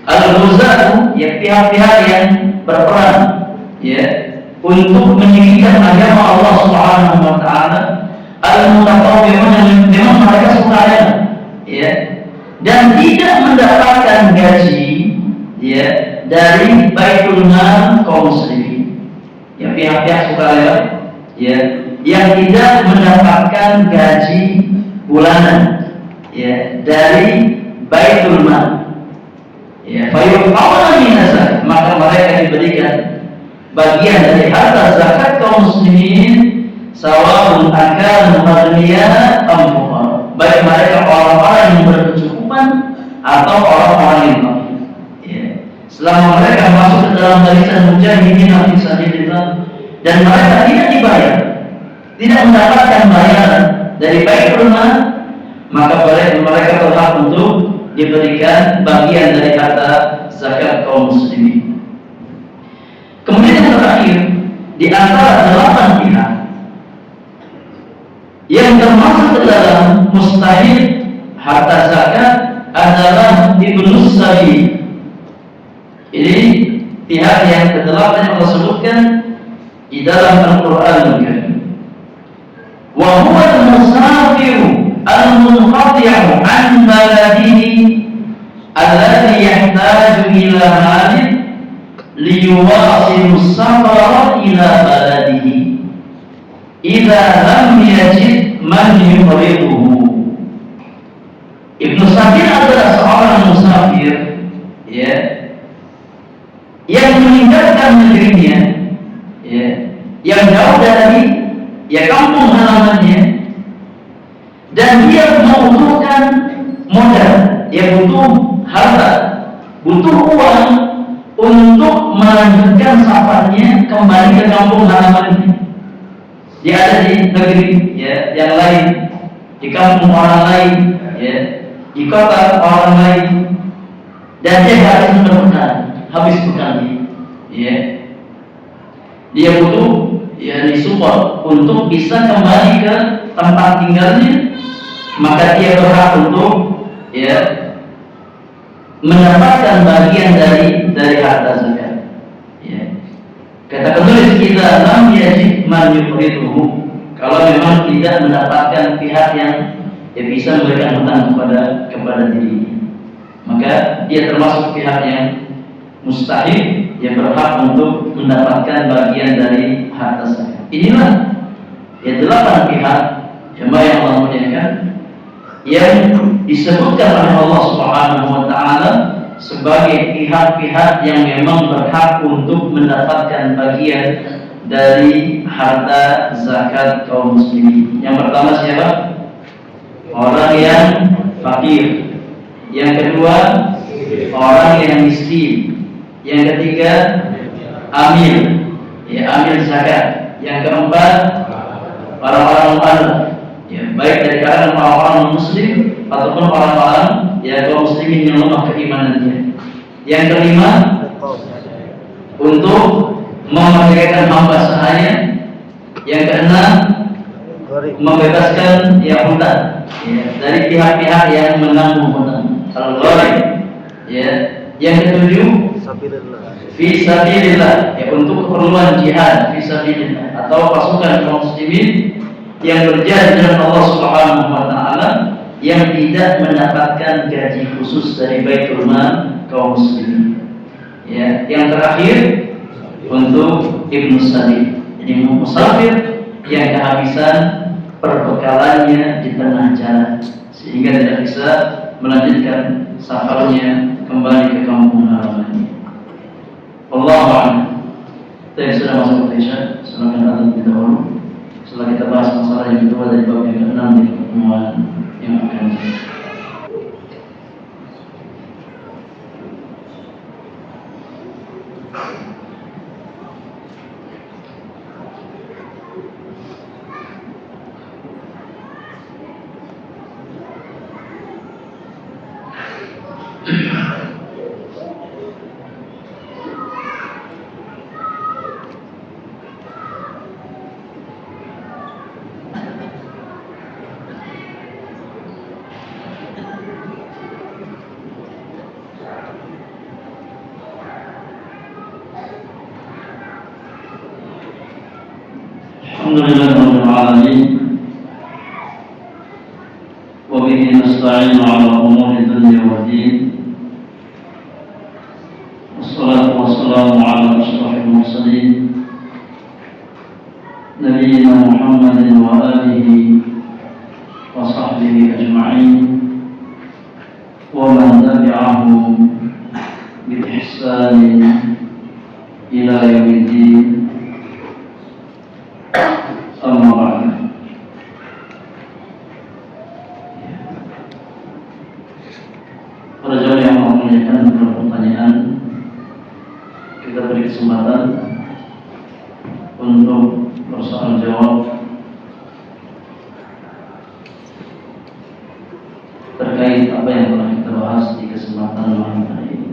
Al-ghuzat ya pihak-pihak yang berperan ya untuk meninggikan agama Allah Subhanahu wa taala. Al-mutatawwi'un yang memang mereka sukarela ya dan tidak mendapatkan gaji ya dari baitul mal kaum muslimin. Ya pihak-pihak sukarela ya yang tidak mendapatkan gaji bulanan ya dari baitul mal. Ya, fayuqawna min zakat, maka mereka diberikan bagian dari harta zakat kaum muslimin, sawa'un akan maghniya am fuqara, baik mereka orang-orang yang berkecukupan atau orang-orang yang fakir. Ya. Selama mereka masuk ke dalam barisan mujahidin fi sabilillah dan mereka tidak dibayar, tidak mendapatkan bayaran dari baitul mal, maka mereka berhak untuk diberikan bagian dari harta zakat kaum muslimin. Kemudian yang terakhir, di antara 8 pihak yang termasuk ke dalam mustahil harta zakat adalah ibnu sabil. Ini pihak yang ke-8 yang Allah sebutkan di dalam Al-Qur'an Al-Karim. Wa huwa al-musafiru al-munqati'u an baladihi alladhi yahtaju ila malin liyuwasilu safara ila baladihi idza lam yajid man yuqriduhu. Ibnu Sabil adalah seorang musafir ya yang meninggalkan negerinya ya yang jauh dari ya kampung halamannya dan dia membutuhkan modal, dia butuh harta, butuh uang untuk melanjutkan safarnya kembali ke kampung halamannya. Dia ada di negeri ya yang lain, di kampung orang lain ya, di kota orang lain, dan dia harus berbekal, habis bekal ya. Dia butuh ya disupport untuk bisa kembali ke tempat tinggalnya, maka dia berhak untuk ya mendapatkan bagian dari harta zakat. Ya. Kata penulis kita lam yajid man yuqriduhu, kalau memang tidak mendapatkan pihak yang bisa memberikan hutang kepada dirinya, maka dia termasuk pihak yang mustahil yang berhak untuk mendapatkan bagian dari harta zakat. Inilah ya 8 pihak jemaah yang Allah muliakan yang disebutkan oleh Allah Subhanahu wa taala sebagai pihak-pihak yang memang berhak untuk mendapatkan bagian dari harta zakat kaum muslimin. Yang pertama siapa? Orang yang fakir. Yang kedua, orang yang miskin. Yang ketiga, amil, ya amil zakat. Yang keempat, orang-orang mu'alaf, ya baik dari kalangan orang-orang muslim ataupun orang-orang ya kaum muslimin yang lemah keimanannya. Yang kelima, untuk memerdekakan hamba sahaya. Yang keenam, membebaskan ya hutang ya, dari pihak-pihak yang menanggung hutang al-gharib ya. Yang ketujuh, fi sabilillah ya, untuk keperluan jihad fi sabilillah atau pasukan kaum muslimin yang berjihad dengan Allah Subhanahu wa taala yang tidak mendapatkan gaji khusus dari baitul mal kaum muslimin. Ya, yang terakhir untuk ibnu sabil, jadi musafir yang kehabisan perbekalannya di tengah jalan sehingga tidak bisa melanjutkan safarnya kembali ke kampung halamannya. Wallahu a'lam. Kita sudah masuk ke Isya, silakan azan kita dahulu. Setelah kita bahas masalah yang kedua dari bab yang ke-6 di pertemuan yang akan datang. Alhamdulillahirabbil alamin. Wa bihi nasta'inu 'ala umuri dunya waddin. Wassalatu wassalamu 'ala asyrafil mursalin nabiyyina Muhammadin wa alihi wa sahbihi ajma'in wa man tabi'ahum bi ihsanin ila yaumiddin. Amma ba'du. Para jamaah yang memuliakan, pertanyaan kita beri kesempatan untuk bersoal jawab terkait apa yang telah kita bahas di kesempatan malam hari ini.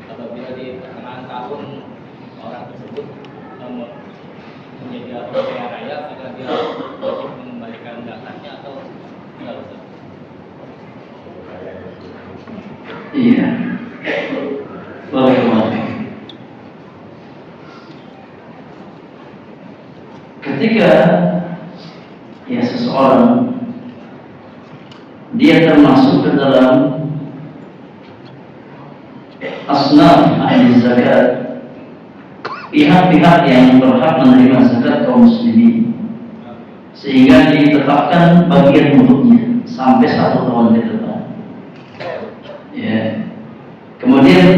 Apabila di pertengahan tahun orang tersebut menjadi kaya raya, maka dia wajib mengembalikan zakatnya atau tidak, Ustaz? Iya. Ketika seseorang dia termasuk ke dalam asnaf ahli zakat, pihak-pihak yang berhak menerima zakat kaum muslimin, sehingga ditetapkan bagian untuknya sampai 1 tahun ke depan. Ya. Kemudian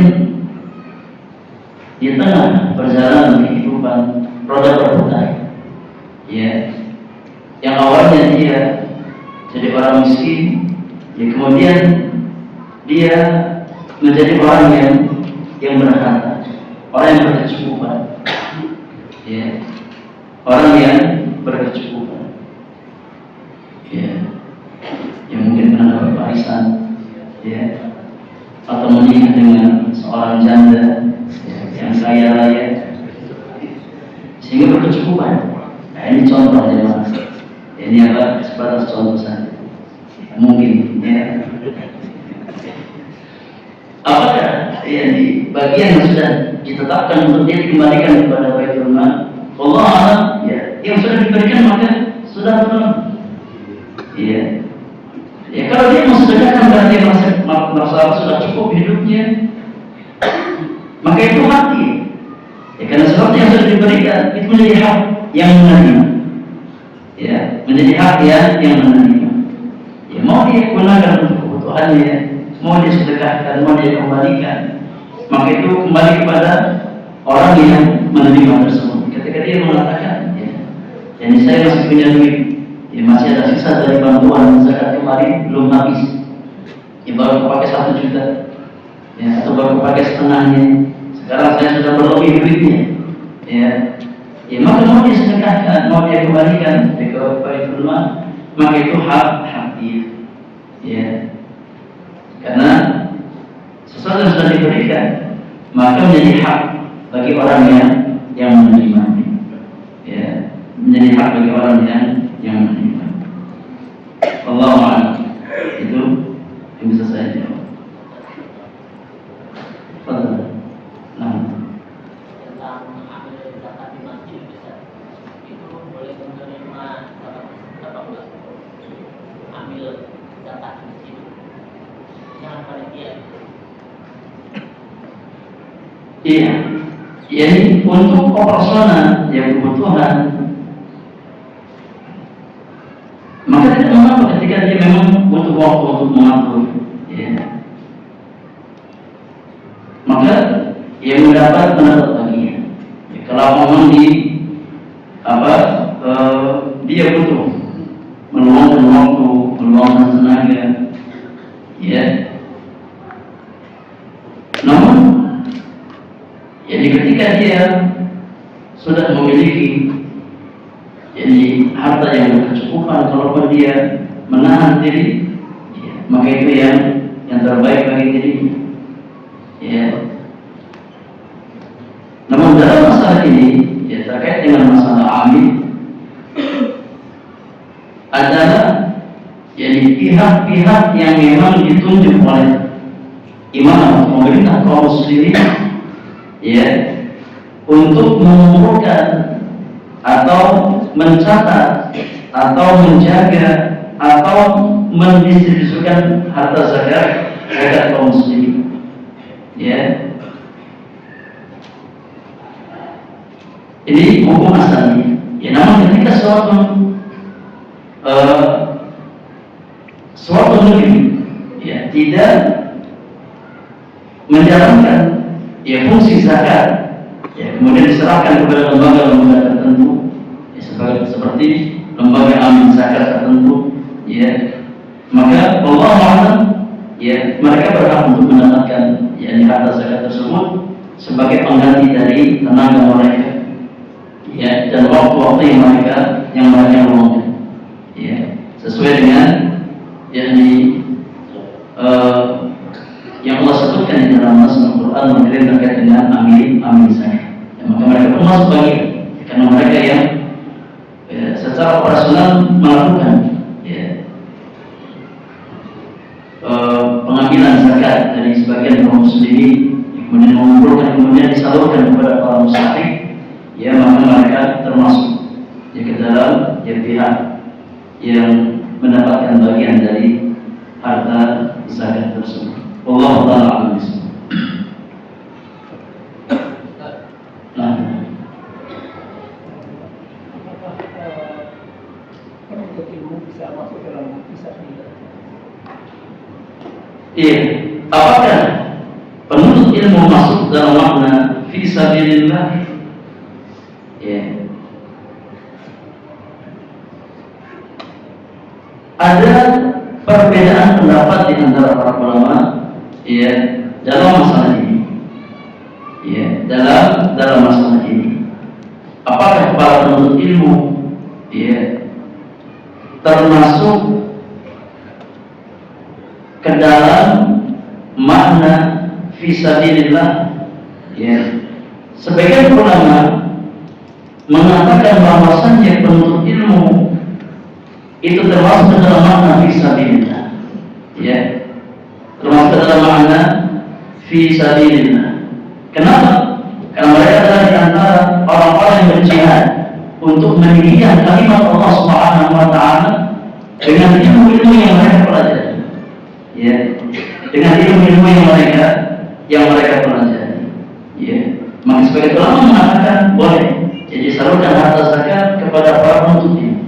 di tengah perjalanan kehidupan roda berputar. Ya. Yang awalnya dia jadi orang miskin, ya kemudian dia menjadi orang yang berharta, orang yang berkecukupan, ya, orang yang berkecukupan, ya, yang mungkin pernah dapat warisan, ya, atau menikah dengan seorang janda, ya, yang kaya raya, sehingga berkecukupan. Nah, ini contohnya, Mas. Ini apa? Sebatas contoh saja. Mungkin, ya. Apakah di bagian yang sudah ditetapkan untuk dia dikembalikan kepada Baitul Mal? Allah alam, ya, yang sudah diberikan maka sudah benar. Iya. Ya, kalau dia mensedekahkan berarti merasa sudah cukup hidupnya, maka itu hati. Ya, karena sesuatu yang sudah diberikan itu menjadi hak yang menerima. Ya, menjadi hak yang menerima. Ya, mau dia gunakan untuk kebutuhannya, mau dia sedekahkan, mau dia kembalikan, maka itu kembali kepada orang yang menerima tersebut. Ketika dia mengatakan, ya, jadi saya masih punya duit, ya, masih ada sisa dari bantuan zakat kemarin belum habis, ya, baru pakai 1 juta, ya, atau baru pakai setengahnya. Sekarang saya sudah berlebih duitnya, ya, maka mau dia sedekahkan, mau dia kembalikan ke Baitul Mal, maka itu hak dia, ya. Karena sesuatu yang sudah diberikan, maka menjadi hak bagi orang yang menerimanya. Ya, menjadi hak bagi orang yang menerima. Wallahu a'lam. Itu yang bisa saya jawab. Fadhil. Nah. Tentang ambil zakat di masjid, itu boleh menerima apa enggak? Ambil zakat di masjid. Jangan panitia. Iya, ini untuk operasional yang kebutuhan, maka tidak mengapa ketika dia memang butuh waktu untuk mengatur, ya. Maka ia mendapat bagian. Ya, kalau memang dia butuh meluangkan waktu, meluangkan tenaga, ya. Namun, jadi ketika dia sudah memiliki jadi harta yang berkecukupan, kalaupun dia menahan diri, ya, maka itu yang terbaik bagi diri. ya. Namun dalam masalah ini, ya terkait dengan masalah amil, adalah jadi pihak-pihak yang memang ditunjuk oleh imam atau pemerintah kaum muslimin, ya, untuk mengumpulkan atau mencatat atau menjaga atau mendistribusikan harta zakat kaum muslimin, ya. Ini hukum asalnya. Ya, namun ketika suatu negeri, ya, tidak menjalankan, ya, fungsi zakat, ya, kemudian diserahkan kepada lembaga-lembaga tertentu, ya, seperti lembaga amil zakat tertentu, ya, maka Allah alam, ya, mereka berhak untuk mendapatkan, ya, harta zakat tersebut sebagai pengganti dari tenaga mereka, ya, dan waktu-waktu yang mereka luangkan, ya, sesuai dengan yang Allah sebutkan di dalam Al-Quran mengenai terkait dengan amil zakat. Ya, maka mereka pun masuk bagian, karena mereka yang, ya, secara operasional melakukan, ya, pengambilan zakat dari sebagian kaum muslimin, kemudian mengumpulkan, kemudian disalurkan kepada para mustahik, ya, maka mereka termasuk, ya, ke dalam, ya, pihak yang mendapatkan bagian dari harta zakat tersebut. Wallahu ta'ala a'lam bishawab. Nah, penuntut ilmu bisa masuk dalam fisabilillah? iya, apakah penuntut ilmu masuk dalam makna fisabilillah? Ya. Ada perbedaan pendapat di antara para ulama, ya, dalam masalah ini, ya, dalam masalah ini. Apakah para penuntut ilmu, ya, termasuk ke dalam makna fisabilillah? Ya, sebagian ulama mengatakan bahwasannya penuntut ilmu itu termasuk dalam makna fisabilillah, ya, termasuk dalam makna fisabilillah. Kenapa? Karena mereka adalah di antara orang-orang yang berjihad untuk meninggikan kalimat Allah Subhanahu wa taala dengan ilmu-ilmu yang mereka pelajari, ya, dengan ilmu-ilmu yang mereka pelajari, ya. Maka sebagai ulama mengatakan boleh, jadi salurkan harta zakat kepada para penuntut ilmu,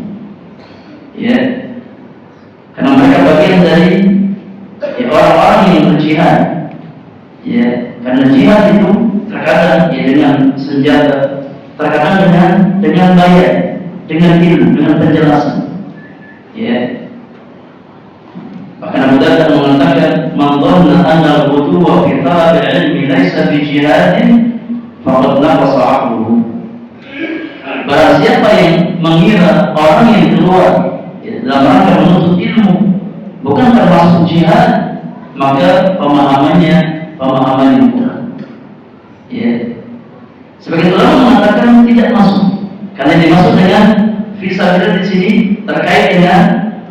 ya, karena mereka bagian dari, ya, orang-orang yang berjihad, ya, karena jihad itu terkadang, ya, dengan senjata, terkadang dengan bayar, dengan ilmu, dengan penjelasan, ya. Bahkan Abu Darda mengatakan, "Man dhanna anna al-ghuduwa fi talab al-ilmi laysa bi jihadin faqad naqasa 'aqluhu." Barang siapa yang mengira orang yang keluar, ya, dalam rangka menuntut ilmu bukan termasuk jihad, maka pemahamannya kurang, ya. Sebagian ulama mengatakan tidak masuk, karena dimaksud dengan fisabilillah di sini terkait dengan,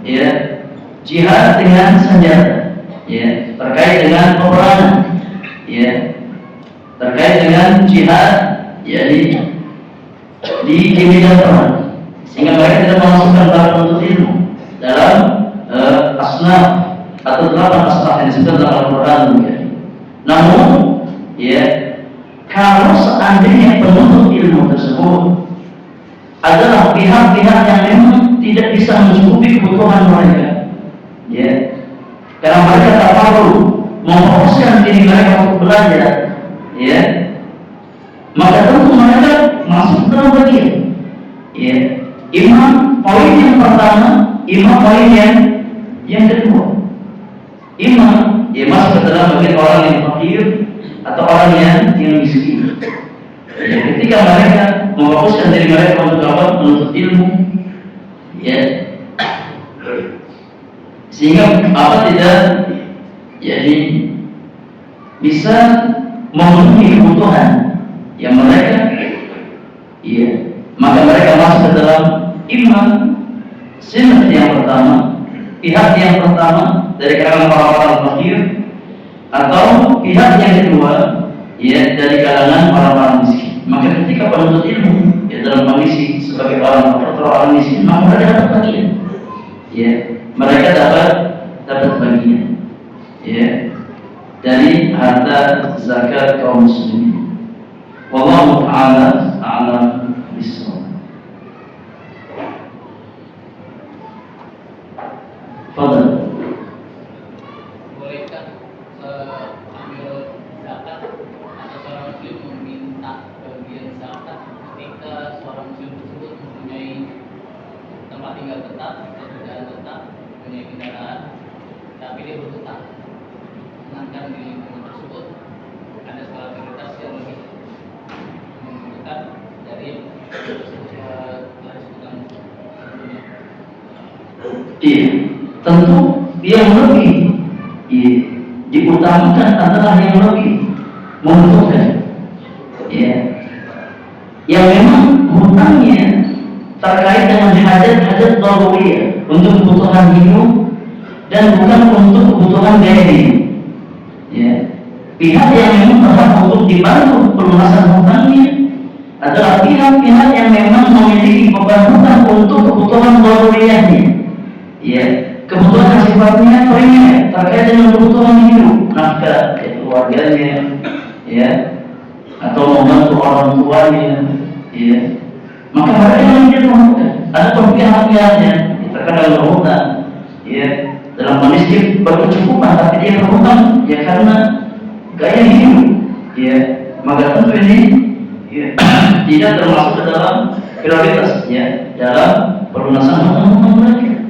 ya, jihad dengan senjata, ya, terkait dengan peperangan, ya, terkait dengan jihad, ya, di medan perang, sehingga mereka tidak memasukkan para penuntut ilmu dalam asnaf atau 8 asnaf yang disebut dalam Al-Quran. Namun, ya, kalau seandainya penuntut ilmu tersebut adalah pihak-pihak yang memang tidak bisa mencukupi kebutuhan mereka, ya, karena mereka tak perlu memfokuskan diri mereka untuk belajar, ya, maka tentu mereka masuk dalam bagian, ya, imam poin yang pertama, imam poin yang kedua. Imam, ya, masuk ke dalam bagian orang yang fakir atau orang yang miskin. Ya, ketika mereka memfokuskan diri mereka untuk dapat menuntut ilmu, ya, sehingga apa tidak, jadi bisa memenuhi kebutuhan yang mereka, maka mereka masuk ke dalam iman sinat yang pertama, pihak yang pertama dari kalangan orang-orang fakir, atau pihak yang kedua dari kalangan orang-orang miskin. Maka ketika penuntut ilmu dalam kondisi sebagai orang miskin, maka mereka dapat bagian, mereka dapat bagian, dari harta zakat kaum muslimin. Wallahu ta'ala a'lam bishawab. Fadhal. Bolehkah ambil zakat atau seorang muslim meminta bagian zakat ketika seorang muslim tersebut mempunyai tempat tinggal tetap, pekerjaan tetap, mempunyai kendaraan, tapi dia berhutang? Sedangkan di lingkungan tersebut ada skala prioritas yang lebih membutuhkan dari garis hutang sebelumnya. Iya, tentu yang lebih diutamakan adalah yang lebih membutuhkan, yang memang hutangnya terkait dengan hajat-hajat daruriyah untuk kebutuhan hidup dan bukan untuk kebutuhan gaya hidup. Pihak yang memang berhak untuk dibantu pelunasan hutangnya adalah pihak-pihak yang memang memiliki beban hutang untuk kebutuhan daruriyahnya, kebutuhan yang sifatnya primer terkait dengan kebutuhan hidup, nafkah keluarganya, atau membantu orang tuanya, maka mereka yang menjadi membutuhkan. Ada pihak-pihak yang terkadang berhutang, dalam kondisi berkecukupan, tapi dia berhutang karena gaya hidup, maka tentu ini tidak termasuk ke dalam prioritas, dalam pelunasan hutang-hutang mereka.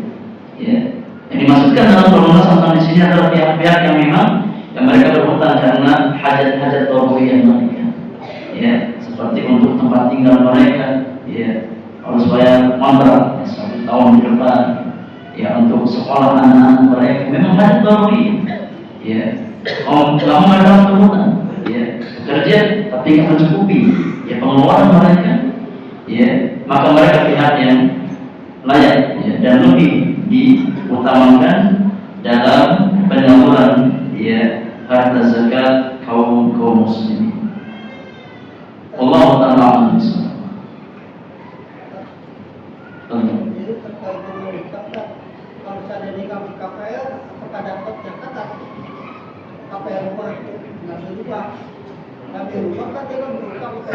Yang dimaksudkan dalam pelunasan hutang di sini adalah pihak-pihak yang memang mereka berhutang karena hajat-hajat daruriyah mereka, seperti untuk tempat tinggal mereka, harus bayar kontrak 1 tahun ke depan, untuk sekolah anak-anak mereka, memang hajat daruriyah. Kamu mereka berhutang, bekerja tapi tidak mencukupi pengeluaran mereka, maka mereka pihak yang layak dan lebih diutamakan dalam penyaluran harta zakat kaum muslimin. Allah Ta'ala alam. Jadi terkait dengan zakat, kalau saya nikah di KPR, apakah dapat zakat? KPR rumah itu ngambil rumah, kan dia kan berutang ke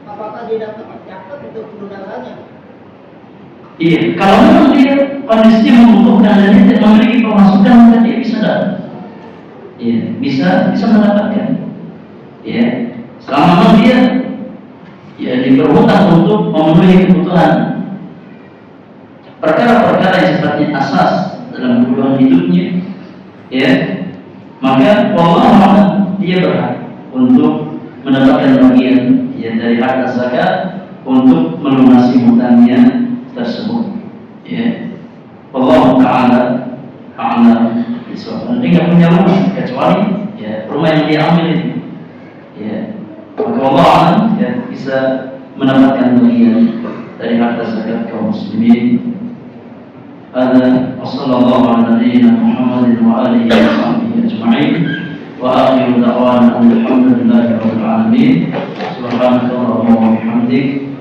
apakah dia dapat zakat untuk pelunasannya? Iya, kalau memang dia kondisinya membutuhkan dan dia tidak memiliki pemasukan, maka dia bisa dapat. Bisa mendapatkan. Selama dia diperhutang untuk memenuhi kebutuhan perkara-perkara yang sifatnya asas dalam kebutuhan hidupnya, maka Allah dia berhak untuk mendapatkan bagian dari harta zakat untuk melunasi hutangnya tersebut. Allah Ta'ala a'lam bishawab. Dia nggak punya rumah kecuali rumah yang dia ambil itu, maka Allah bisa mendapatkan bagian dari harta zakat kaum muslimin. Ada wassallallahu ala nabiyyina Muhammadin wa alihi wa sahbihi ajma'in. Wa akhiru da'wana alhamdulillahi rabbil alamin. Subhanakallahumma wa bihamdik